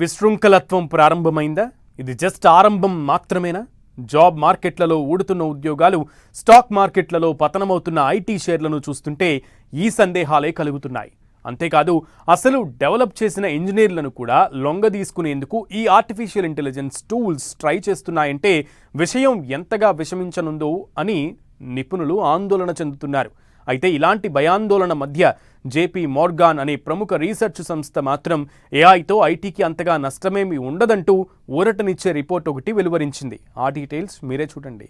విశృంఖలత్వం ప్రారంభమైందా? ఇది జస్ట్ ఆరంభం మాత్రమేనా? జాబ్ మార్కెట్లలో ఊడుతున్న ఉద్యోగాలు, స్టాక్ మార్కెట్లలో పతనమవుతున్న ఐటీ షేర్లను చూస్తుంటే ఈ సందేహాలే కలుగుతున్నాయి. అంతేకాదు, అసలు డెవలప్ చేసిన ఇంజనీర్లను కూడా లొంగదీసుకునేందుకు ఈ ఆర్టిఫిషియల్ ఇంటెలిజెన్స్ టూల్స్ ట్రై చేస్తున్నాయంటే విషయం ఎంతగా విషమించనుందో అని నిపుణులు ఆందోళన చెందుతున్నారు. అయితే ఇలాంటి భయాందోళన మధ్య జేపీ మోర్గాన్ అనే ప్రముఖ రీసెర్చ్ సంస్థ మాత్రం ఏఐతో ఐటీకి అంతగా నష్టమేమీ ఉండదంటూ ఊరటనిచ్చే రిపోర్ట్ ఒకటి వెలువరించింది. ఆ డీటెయిల్స్ మీరే చూడండి.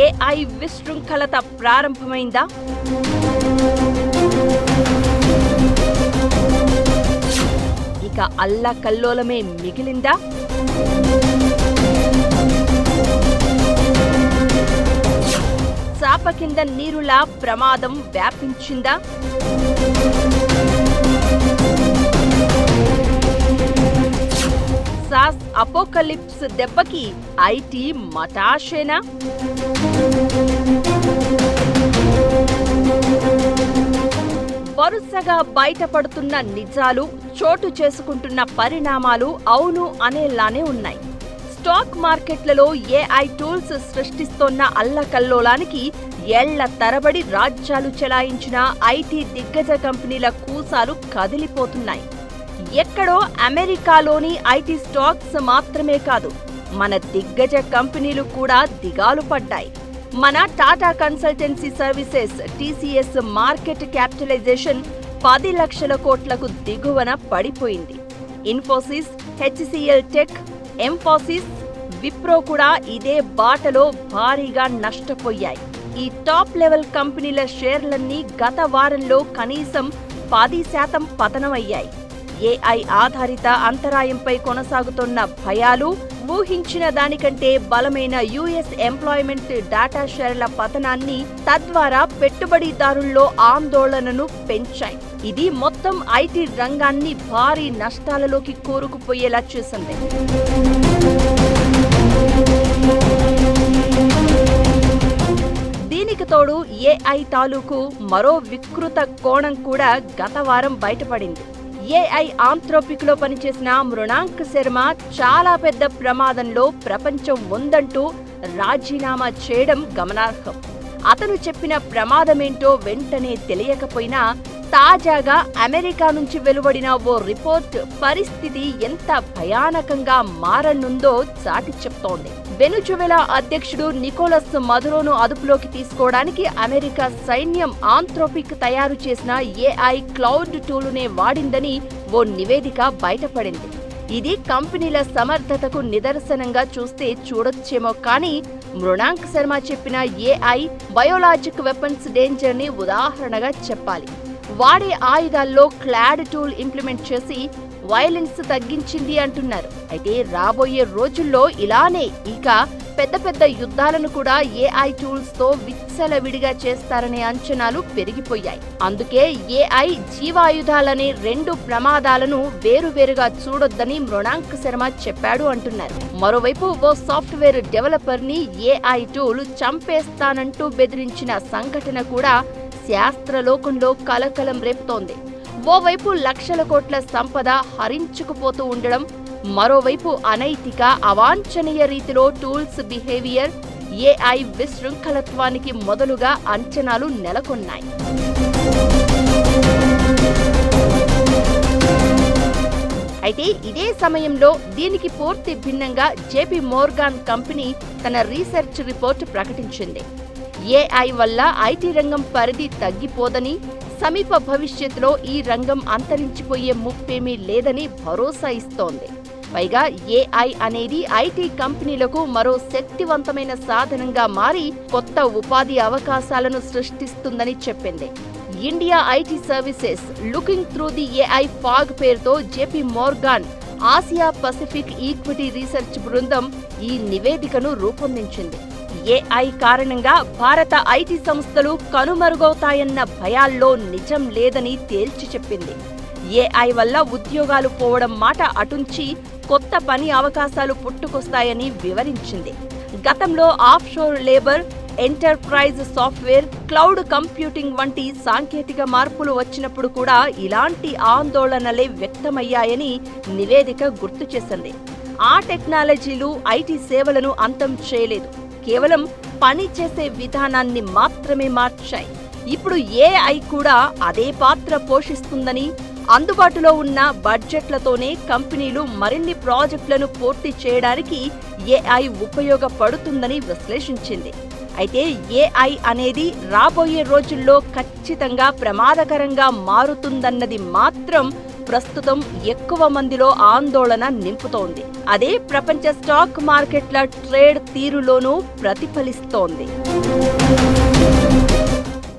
ఏఐ విశృంఖలత ప్రారంభమైందా? ఇక అల్లకల్లోలమే మిగిలిందా? చాప కింద నీరులా ప్రమాదం వ్యాపించిందా? సాస్ అపోకలిప్స్ దెబ్బకి ఐటీ మటాషేనా? వరుసగా బయటపడుతున్న నిజాలు, చోటు చేసుకుంటున్న పరిణామాలు అవును అనేలానే ఉన్నాయి. స్టాక్ మార్కెట్లలో ఏఐ టూల్స్ సృష్టిస్తోన్న అల్లకల్లోలానికి ఏళ్ల తరబడి రాజ్యాలు చెలాయించిన ఐటీ దిగ్గజ కంపెనీల కూసాలు కదిలిపోతున్నాయి. ఎక్కడో అమెరికాలోని ఐటీ స్టాక్స్ మాత్రమే కాదు, మన దిగ్గజ కంపెనీలు కూడా దిగాలు పడ్డాయి. మన Tata consultancy services TCS market capitalization 10 లక్షల కోట్లకు దిగువన పడిపోయింది. ఇన్ఫోసిస్, హెచ్సిఎల్ టెక్, ఎంఫోసిస్, విప్రో కూడా ఇదే బాటలో భారీగా నష్టపోయాయి. ఈ టాప్ లెవెల్ కంపెనీల షేర్లన్నీ గత వారంలో కనీసం 10% పతనమయ్యాయి. ఏఐ ఆధారిత అంతరాయంపై కొనసాగుతున్న భయాలు, ఊహించిన దానికంటే బలమైన యుఎస్ ఎంప్లాయ్మెంట్ డేటా షేర్ల పతనాన్ని, తద్వారా పెట్టుబడిదారుల్లో ఆందోళనను పెంచాయి. ఇది మొత్తం ఐటీ రంగాన్ని భారీ నష్టాలలోకి కూరుకుపోయేలా చేసింది. దీనికి తోడు ఏఐ తాలూకు మరో వికృత కోణం కూడా గత వారం బయటపడింది. ఏఐ ఆంథ్రోపిక్ లో పనిచేసిన మృణాంక్ శర్మ చాలా పెద్ద ప్రమాదంలో ప్రపంచం ఉందంటూ రాజీనామా చేయడం గమనార్హం. అతను చెప్పిన ప్రమాదమేంటో వెంటనే తెలియకపోయినా తాజాగా అమెరికా నుంచి వెలువడిన ఓ రిపోర్ట్ పరిస్థితి ఎంత భయానకంగా మారనుందో చాటి చెప్తోంది. వెనుజువెలా అధ్యక్షుడు నికోలస్ మదురోను అదుపులోకి తీసుకోవడానికి అమెరికా సైన్యం ఆంథ్రోపిక్ తయారు చేసిన ఏఐ క్లౌడ్ టూలునే వాడిందని ఓ నివేదిక బయటపడింది. ఇది కంపెనీల సమర్థతకు నిదర్శనంగా చూస్తే చూడొచ్చేమో కానీ మృణాంక్ శర్మ చెప్పిన ఏఐ బయోలాజిక్ వెపన్స్ డేంజర్ ని ఉదాహరణగా చెప్పాలి. వాడే ఆయుధాల్లో క్లాడ్ టూల్ ఇంప్లిమెంట్ చేసి వైలెన్స్ తగ్గించింది అంటున్నారు. అయితే రాబోయే రోజుల్లో ఇలానే ఇక పెద్ద పెద్ద యుద్ధాలను కూడా ఏఐ టూల్స్ తో విచ్చలవిడిగా చేస్తారనే అంచనాలు పెరిగిపోయాయి. అందుకే ఏఐ జీవాయుధాలనే 2 ప్రమాదాలను వేరువేరుగా చూడొద్దని మృణాంక్ శర్మ చెప్పాడు అంటున్నారు. మరోవైపు ఓ సాఫ్ట్వేర్ డెవలపర్ ని ఏఐ టూల్ చంపేస్తానంటూ బెదిరించిన సంఘటన కూడా శాస్త్రలోకంలో కలకలం రేపుతోంది. ఓవైపు లక్షల కోట్ల సంపద హరించుకుపోతూ ఉండడం, మరోవైపు అనైతిక, అవాంఛనీయ రీతిలో టూల్స్ బిహేవియర్, ఏఐ విశృంఖలత్వానికి మొదలుగా అంచనాలు నెలకొన్నాయి. అయితే ఇదే సమయంలో దీనికి పూర్తి భిన్నంగా జేపీ మోర్గాన్ కంపెనీ తన రీసెర్చ్ రిపోర్ట్ ప్రకటించింది. ఏఐ వల్ల ఐటీ రంగం పరిధి తగ్గిపోదని, సమీప భవిష్యత్తులో ఈ రంగం అంతరించిపోయే ముప్పేమీ లేదని భరోసా ఇస్తోంది. పైగా ఏఐ అనేది ఐటీ కంపెనీలకు మరో శక్తివంతమైన సాధనంగా మారి కొత్త ఉపాధి అవకాశాలను సృష్టిస్తుందని చెప్పింది. India IT services looking through the AI fog పేరుతో JP Morgan Asia Pacific equity research బృందం ఈ నివేదికను రూపొందించింది. ఏఐ కారణంగా భారత ఐటీ సంస్థలు కనుమరుగవుతాయన్న భయాల్లో నిజం లేదని తేల్చి చెప్పింది. ఏఐ వల్ల ఉద్యోగాలు పోవడం మాట అటుంచి కొత్త పని అవకాశాలు పుట్టుకొస్తాయని వివరించింది. గతంలో offshore labour, enterprise software, cloud computing వంటి సాంకేతిక మార్పులు వచ్చినప్పుడు కూడా ఇలాంటి ఆందోళనలే వ్యక్తమయ్యాయని నివేదిక గుర్తు చేసింది. ఆ టెక్నాలజీలు ఐటీ సేవలను అంతం చేయలేదు, కేవలం పని చేసే విధానాన్ని మాత్రమే మార్చాయి. ఇప్పుడు ఏఐ కూడా అదే పాత్ర పోషిస్తుందని, అందుబాటులో ఉన్న బడ్జెట్లతోనే కంపెనీలు మరిన్ని ప్రాజెక్టులను పూర్తి చేయడానికి ఏఐ ఉపయోగపడుతుందని విశ్లేషించింది. అయితే ఏఐ అనేది రాబోయే రోజుల్లో ఖచ్చితంగా ప్రమాదకరంగా మారుతుందన్నది మాత్రం ప్రస్తుతం ఎక్కువ మందిలో ఆందోళన నింపుతోంది. అదే ప్రపంచ స్టాక్ మార్కెట్ల ట్రేడ్ తీరులోనూ ప్రతిఫలిస్తోంది.